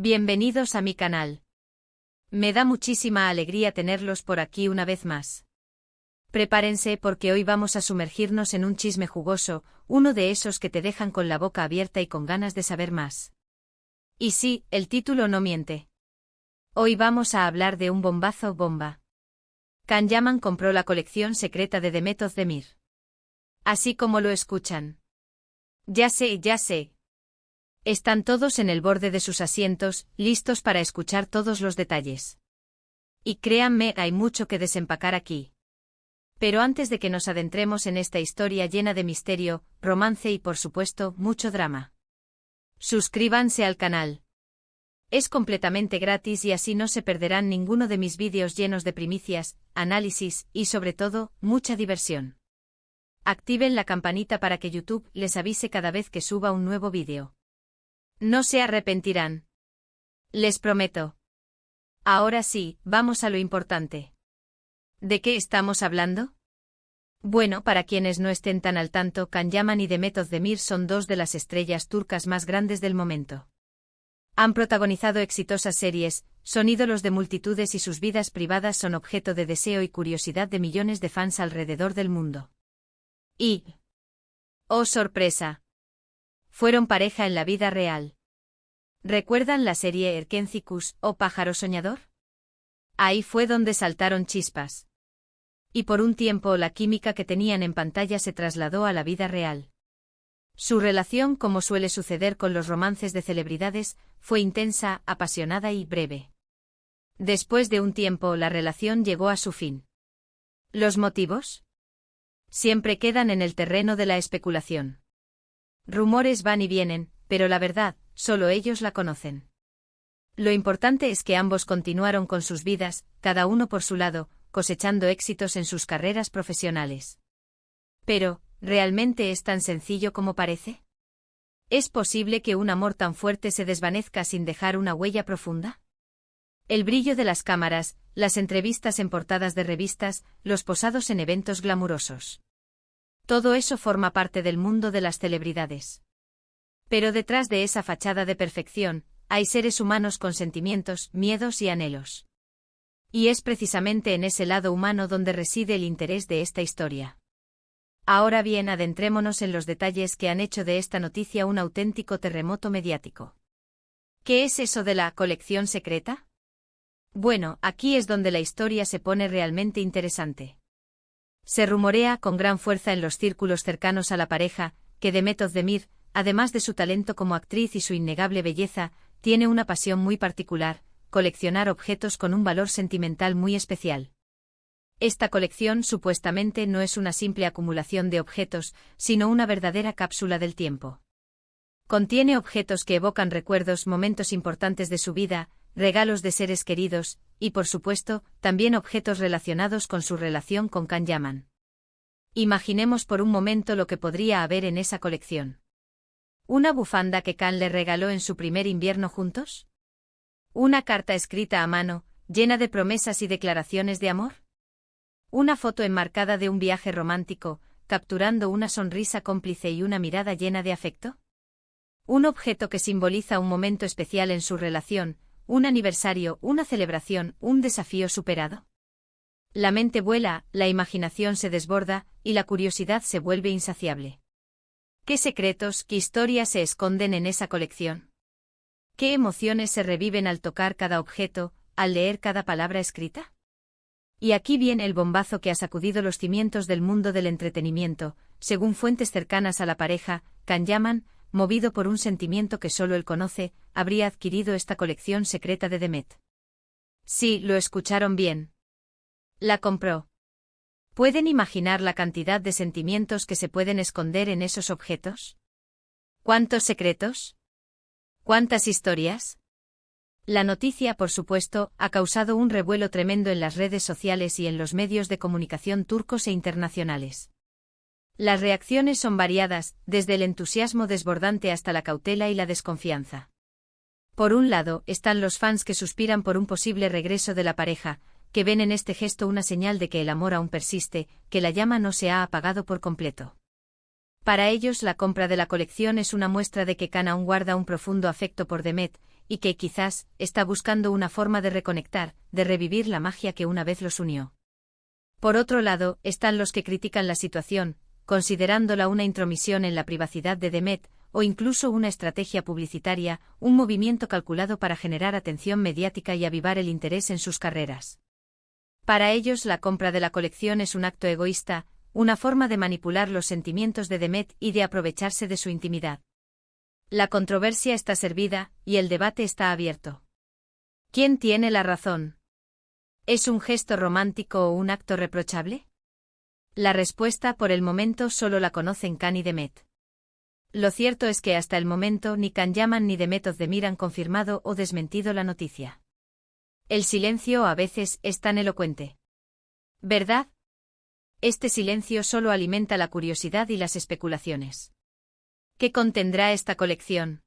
Bienvenidos a mi canal. Me da muchísima alegría tenerlos por aquí una vez más. Prepárense porque hoy vamos a sumergirnos en un chisme jugoso, uno de esos que te dejan con la boca abierta y con ganas de saber más. Y sí, el título no miente. Hoy vamos a hablar de un bombazo bomba. Can Yaman compró la colección secreta de Demet Özdemir. Así como lo escuchan. Ya sé. Están todos en el borde de sus asientos, listos para escuchar todos los detalles. Y créanme, hay mucho que desempacar aquí. Pero antes de que nos adentremos en esta historia llena de misterio, romance y por supuesto, mucho drama. Suscríbanse al canal. Es completamente gratis y así no se perderán ninguno de mis vídeos llenos de primicias, análisis y sobre todo, mucha diversión. Activen la campanita para que YouTube les avise cada vez que suba un nuevo vídeo. No se arrepentirán. Les prometo. Ahora sí, vamos a lo importante. ¿De qué estamos hablando? Bueno, para quienes no estén tan al tanto, Can Yaman y Demet Özdemir son dos de las estrellas turcas más grandes del momento. Han protagonizado exitosas series, son ídolos de multitudes y sus vidas privadas son objeto de deseo y curiosidad de millones de fans alrededor del mundo. Y... ¡oh sorpresa! Fueron pareja en la vida real. ¿Recuerdan la serie Erkencikus o Pájaro Soñador? Ahí fue donde saltaron chispas. Y por un tiempo la química que tenían en pantalla se trasladó a la vida real. Su relación, como suele suceder con los romances de celebridades, fue intensa, apasionada y breve. Después de un tiempo la relación llegó a su fin. ¿Los motivos? Siempre quedan en el terreno de la especulación. Rumores van y vienen, pero la verdad, solo ellos la conocen. Lo importante es que ambos continuaron con sus vidas, cada uno por su lado, cosechando éxitos en sus carreras profesionales. Pero, ¿realmente es tan sencillo como parece? ¿Es posible que un amor tan fuerte se desvanezca sin dejar una huella profunda? El brillo de las cámaras, las entrevistas en portadas de revistas, los posados en eventos glamurosos. Todo eso forma parte del mundo de las celebridades. Pero detrás de esa fachada de perfección, hay seres humanos con sentimientos, miedos y anhelos. Y es precisamente en ese lado humano donde reside el interés de esta historia. Ahora bien, adentrémonos en los detalles que han hecho de esta noticia un auténtico terremoto mediático. ¿Qué es eso de la colección secreta? Bueno, aquí es donde la historia se pone realmente interesante. Se rumorea con gran fuerza en los círculos cercanos a la pareja, que Demet Özdemir, además de su talento como actriz y su innegable belleza, tiene una pasión muy particular, coleccionar objetos con un valor sentimental muy especial. Esta colección supuestamente no es una simple acumulación de objetos, sino una verdadera cápsula del tiempo. Contiene objetos que evocan recuerdos, momentos importantes de su vida, regalos de seres queridos, y por supuesto, también objetos relacionados con su relación con Can Yaman. Imaginemos por un momento lo que podría haber en esa colección. ¿Una bufanda que Can le regaló en su primer invierno juntos? ¿Una carta escrita a mano, llena de promesas y declaraciones de amor? ¿Una foto enmarcada de un viaje romántico, capturando una sonrisa cómplice y una mirada llena de afecto? ¿Un objeto que simboliza un momento especial en su relación, un aniversario, una celebración, un desafío superado? La mente vuela, la imaginación se desborda, y la curiosidad se vuelve insaciable. ¿Qué secretos, qué historias se esconden en esa colección? ¿Qué emociones se reviven al tocar cada objeto, al leer cada palabra escrita? Y aquí viene el bombazo que ha sacudido los cimientos del mundo del entretenimiento, según fuentes cercanas a la pareja, Can Yaman, movido por un sentimiento que solo él conoce, habría adquirido esta colección secreta de Demet. Sí, lo escucharon bien. La compró. ¿Pueden imaginar la cantidad de sentimientos que se pueden esconder en esos objetos? ¿Cuántos secretos? ¿Cuántas historias? La noticia, por supuesto, ha causado un revuelo tremendo en las redes sociales y en los medios de comunicación turcos e internacionales. Las reacciones son variadas, desde el entusiasmo desbordante hasta la cautela y la desconfianza. Por un lado, están los fans que suspiran por un posible regreso de la pareja, que ven en este gesto una señal de que el amor aún persiste, que la llama no se ha apagado por completo. Para ellos la compra de la colección es una muestra de que Can aún guarda un profundo afecto por Demet, y que quizás está buscando una forma de reconectar, de revivir la magia que una vez los unió. Por otro lado, están los que critican la situación, considerándola una intromisión en la privacidad de Demet, o incluso una estrategia publicitaria, un movimiento calculado para generar atención mediática y avivar el interés en sus carreras. Para ellos, la compra de la colección es un acto egoísta, una forma de manipular los sentimientos de Demet y de aprovecharse de su intimidad. La controversia está servida, y el debate está abierto. ¿Quién tiene la razón? ¿Es un gesto romántico o un acto reprochable? La respuesta por el momento solo la conocen Khan y Demet. Lo cierto es que hasta el momento ni Khan Yaman ni Demet Özdemir han confirmado o desmentido la noticia. El silencio a veces es tan elocuente. ¿Verdad? Este silencio solo alimenta la curiosidad y las especulaciones. ¿Qué contendrá esta colección?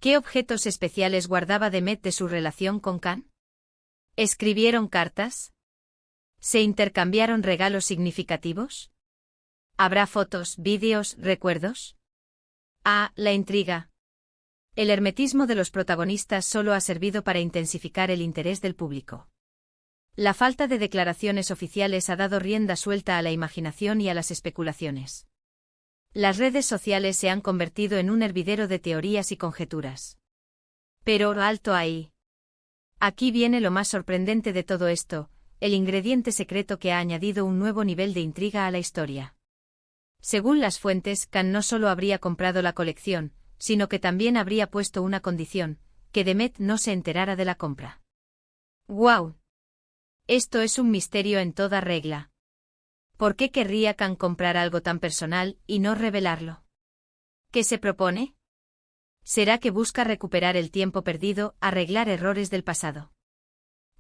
¿Qué objetos especiales guardaba Demet de su relación con Khan? ¿Escribieron cartas? ¿Se intercambiaron regalos significativos? ¿Habrá fotos, vídeos, recuerdos? La intriga. El hermetismo de los protagonistas solo ha servido para intensificar el interés del público. La falta de declaraciones oficiales ha dado rienda suelta a la imaginación y a las especulaciones. Las redes sociales se han convertido en un hervidero de teorías y conjeturas. Pero alto ahí. Aquí viene lo más sorprendente de todo esto, el ingrediente secreto que ha añadido un nuevo nivel de intriga a la historia. Según las fuentes, Khan no solo habría comprado la colección, sino que también habría puesto una condición, que Demet no se enterara de la compra. ¡Guau! Esto es un misterio en toda regla. ¿Por qué querría Khan comprar algo tan personal y no revelarlo? ¿Qué se propone? ¿Será que busca recuperar el tiempo perdido, arreglar errores del pasado?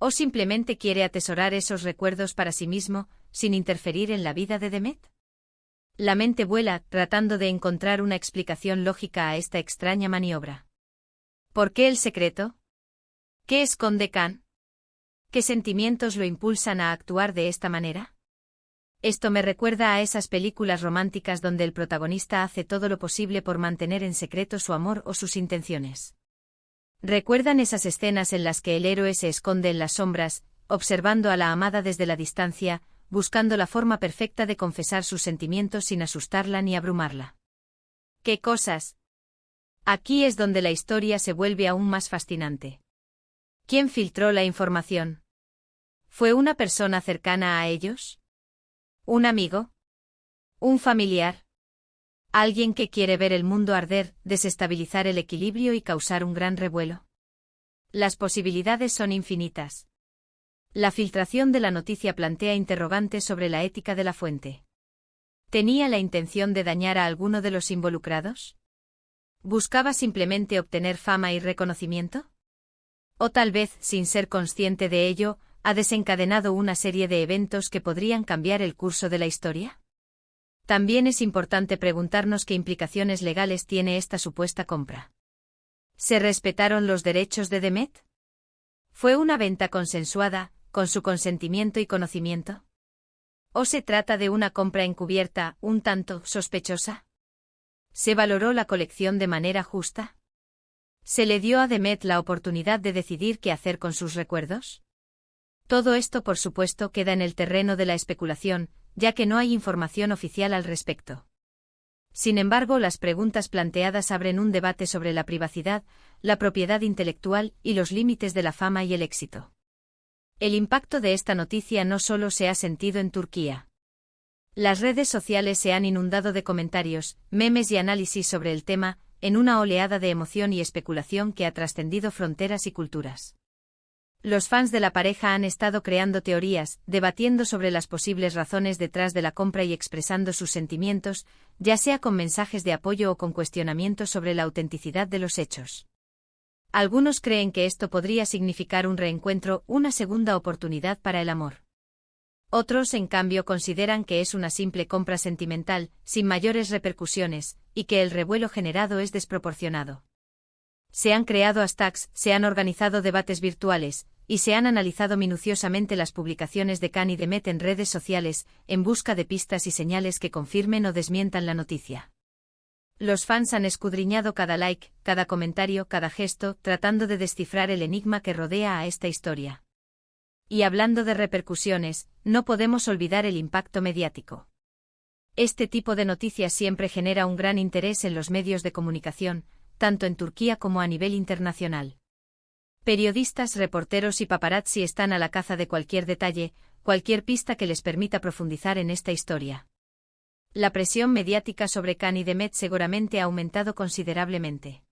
¿O simplemente quiere atesorar esos recuerdos para sí mismo, sin interferir en la vida de Demet? La mente vuela, tratando de encontrar una explicación lógica a esta extraña maniobra. ¿Por qué el secreto? ¿Qué esconde Khan? ¿Qué sentimientos lo impulsan a actuar de esta manera? Esto me recuerda a esas películas románticas donde el protagonista hace todo lo posible por mantener en secreto su amor o sus intenciones. ¿Recuerdan esas escenas en las que el héroe se esconde en las sombras, observando a la amada desde la distancia, buscando la forma perfecta de confesar sus sentimientos sin asustarla ni abrumarla? ¡Qué cosas! Aquí es donde la historia se vuelve aún más fascinante. ¿Quién filtró la información? ¿Fue una persona cercana a ellos? ¿Un amigo? ¿Un familiar? ¿Alguien que quiere ver el mundo arder, desestabilizar el equilibrio y causar un gran revuelo? Las posibilidades son infinitas. La filtración de la noticia plantea interrogantes sobre la ética de la fuente. ¿Tenía la intención de dañar a alguno de los involucrados? ¿Buscaba simplemente obtener fama y reconocimiento? ¿O tal vez, sin ser consciente de ello, ha desencadenado una serie de eventos que podrían cambiar el curso de la historia? También es importante preguntarnos qué implicaciones legales tiene esta supuesta compra. ¿Se respetaron los derechos de Demet? ¿Fue una venta consensuada, con su consentimiento y conocimiento? ¿O se trata de una compra encubierta, un tanto sospechosa? ¿Se valoró la colección de manera justa? ¿Se le dio a Demet la oportunidad de decidir qué hacer con sus recuerdos? Todo esto, por supuesto, queda en el terreno de la especulación, ya que no hay información oficial al respecto. Sin embargo, las preguntas planteadas abren un debate sobre la privacidad, la propiedad intelectual y los límites de la fama y el éxito. El impacto de esta noticia no solo se ha sentido en Turquía. Las redes sociales se han inundado de comentarios, memes y análisis sobre el tema, en una oleada de emoción y especulación que ha trascendido fronteras y culturas. Los fans de la pareja han estado creando teorías, debatiendo sobre las posibles razones detrás de la compra y expresando sus sentimientos, ya sea con mensajes de apoyo o con cuestionamientos sobre la autenticidad de los hechos. Algunos creen que esto podría significar un reencuentro, una segunda oportunidad para el amor. Otros, en cambio, consideran que es una simple compra sentimental, sin mayores repercusiones, y que el revuelo generado es desproporcionado. Se han creado hashtags, se han organizado debates virtuales, y se han analizado minuciosamente las publicaciones de Khan y Demet en redes sociales, en busca de pistas y señales que confirmen o desmientan la noticia. Los fans han escudriñado cada like, cada comentario, cada gesto, tratando de descifrar el enigma que rodea a esta historia. Y hablando de repercusiones, no podemos olvidar el impacto mediático. Este tipo de noticias siempre genera un gran interés en los medios de comunicación, tanto en Turquía como a nivel internacional. Periodistas, reporteros y paparazzi están a la caza de cualquier detalle, cualquier pista que les permita profundizar en esta historia. La presión mediática sobre Kani Demet seguramente ha aumentado considerablemente.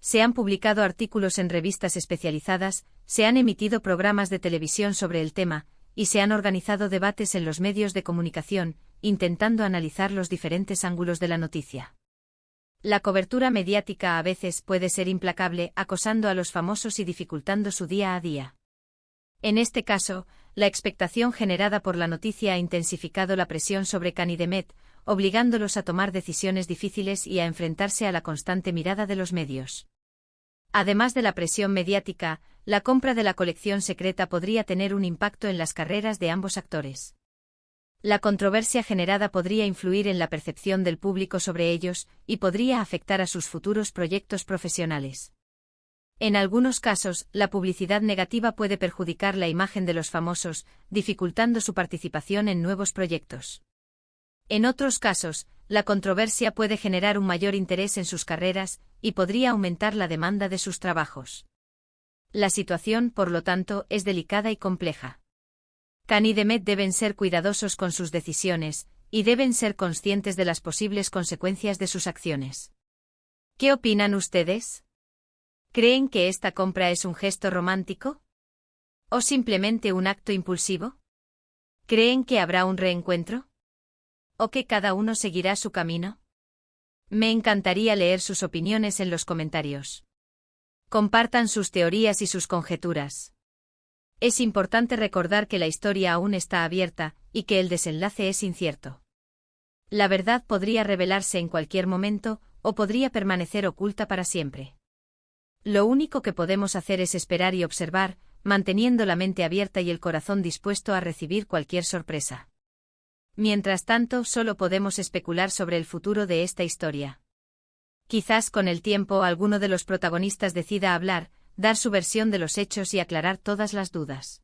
Se han publicado artículos en revistas especializadas, se han emitido programas de televisión sobre el tema, y se han organizado debates en los medios de comunicación, intentando analizar los diferentes ángulos de la noticia. La cobertura mediática a veces puede ser implacable, acosando a los famosos y dificultando su día a día. En este caso, la expectación generada por la noticia ha intensificado la presión sobre Kani Demet, obligándolos a tomar decisiones difíciles y a enfrentarse a la constante mirada de los medios. Además de la presión mediática, la compra de la colección secreta podría tener un impacto en las carreras de ambos actores. La controversia generada podría influir en la percepción del público sobre ellos, y podría afectar a sus futuros proyectos profesionales. En algunos casos, la publicidad negativa puede perjudicar la imagen de los famosos, dificultando su participación en nuevos proyectos. En otros casos, la controversia puede generar un mayor interés en sus carreras, y podría aumentar la demanda de sus trabajos. La situación, por lo tanto, es delicada y compleja. Kani Demet deben ser cuidadosos con sus decisiones, y deben ser conscientes de las posibles consecuencias de sus acciones. ¿Qué opinan ustedes? ¿Creen que esta compra es un gesto romántico? ¿O simplemente un acto impulsivo? ¿Creen que habrá un reencuentro? ¿O que cada uno seguirá su camino? Me encantaría leer sus opiniones en los comentarios. Compartan sus teorías y sus conjeturas. Es importante recordar que la historia aún está abierta, y que el desenlace es incierto. La verdad podría revelarse en cualquier momento, o podría permanecer oculta para siempre. Lo único que podemos hacer es esperar y observar, manteniendo la mente abierta y el corazón dispuesto a recibir cualquier sorpresa. Mientras tanto, solo podemos especular sobre el futuro de esta historia. Quizás con el tiempo alguno de los protagonistas decida hablar, dar su versión de los hechos y aclarar todas las dudas.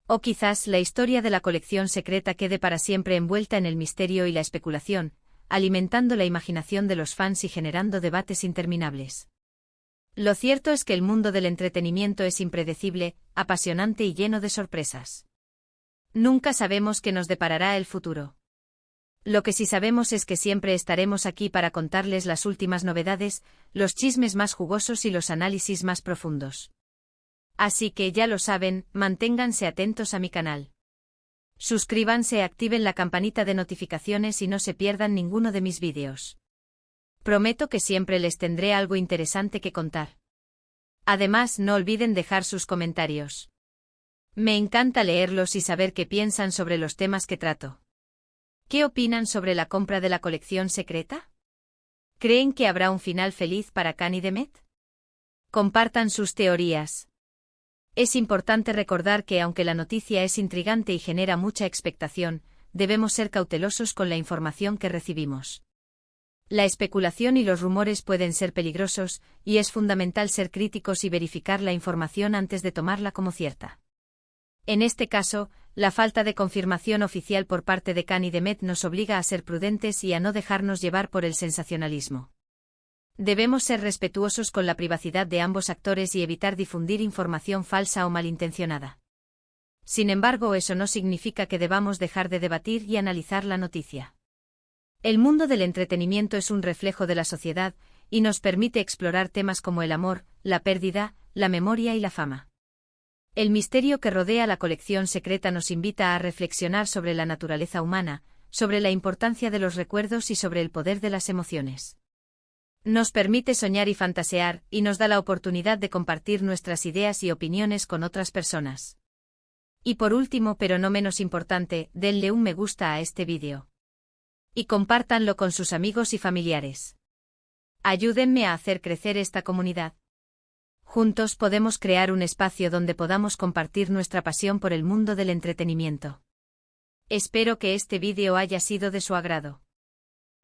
O quizás la historia de la colección secreta quede para siempre envuelta en el misterio y la especulación, alimentando la imaginación de los fans y generando debates interminables. Lo cierto es que el mundo del entretenimiento es impredecible, apasionante y lleno de sorpresas. Nunca sabemos qué nos deparará el futuro. Lo que sí sabemos es que siempre estaremos aquí para contarles las últimas novedades, los chismes más jugosos y los análisis más profundos. Así que ya lo saben, manténganse atentos a mi canal. Suscríbanse, activen la campanita de notificaciones y no se pierdan ninguno de mis vídeos. Prometo que siempre les tendré algo interesante que contar. Además, no olviden dejar sus comentarios. Me encanta leerlos y saber qué piensan sobre los temas que trato. ¿Qué opinan sobre la compra de la colección secreta? ¿Creen que habrá un final feliz para Kani Demet? Compartan sus teorías. Es importante recordar que aunque la noticia es intrigante y genera mucha expectación, debemos ser cautelosos con la información que recibimos. La especulación y los rumores pueden ser peligrosos, y es fundamental ser críticos y verificar la información antes de tomarla como cierta. En este caso, la falta de confirmación oficial por parte de Kani Demet nos obliga a ser prudentes y a no dejarnos llevar por el sensacionalismo. Debemos ser respetuosos con la privacidad de ambos actores y evitar difundir información falsa o malintencionada. Sin embargo, eso no significa que debamos dejar de debatir y analizar la noticia. El mundo del entretenimiento es un reflejo de la sociedad, y nos permite explorar temas como el amor, la pérdida, la memoria y la fama. El misterio que rodea la colección secreta nos invita a reflexionar sobre la naturaleza humana, sobre la importancia de los recuerdos y sobre el poder de las emociones. Nos permite soñar y fantasear, y nos da la oportunidad de compartir nuestras ideas y opiniones con otras personas. Y por último, pero no menos importante, denle un me gusta a este vídeo. Y compártanlo con sus amigos y familiares. Ayúdenme a hacer crecer esta comunidad. Juntos podemos crear un espacio donde podamos compartir nuestra pasión por el mundo del entretenimiento. Espero que este vídeo haya sido de su agrado.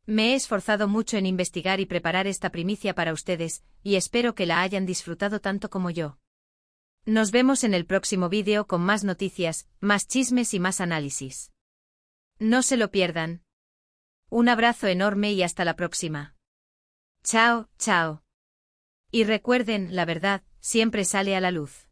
Me he esforzado mucho en investigar y preparar esta primicia para ustedes, y espero que la hayan disfrutado tanto como yo. Nos vemos en el próximo vídeo con más noticias, más chismes y más análisis. No se lo pierdan. Un abrazo enorme y hasta la próxima. Chao, chao. Y recuerden, la verdad, siempre sale a la luz.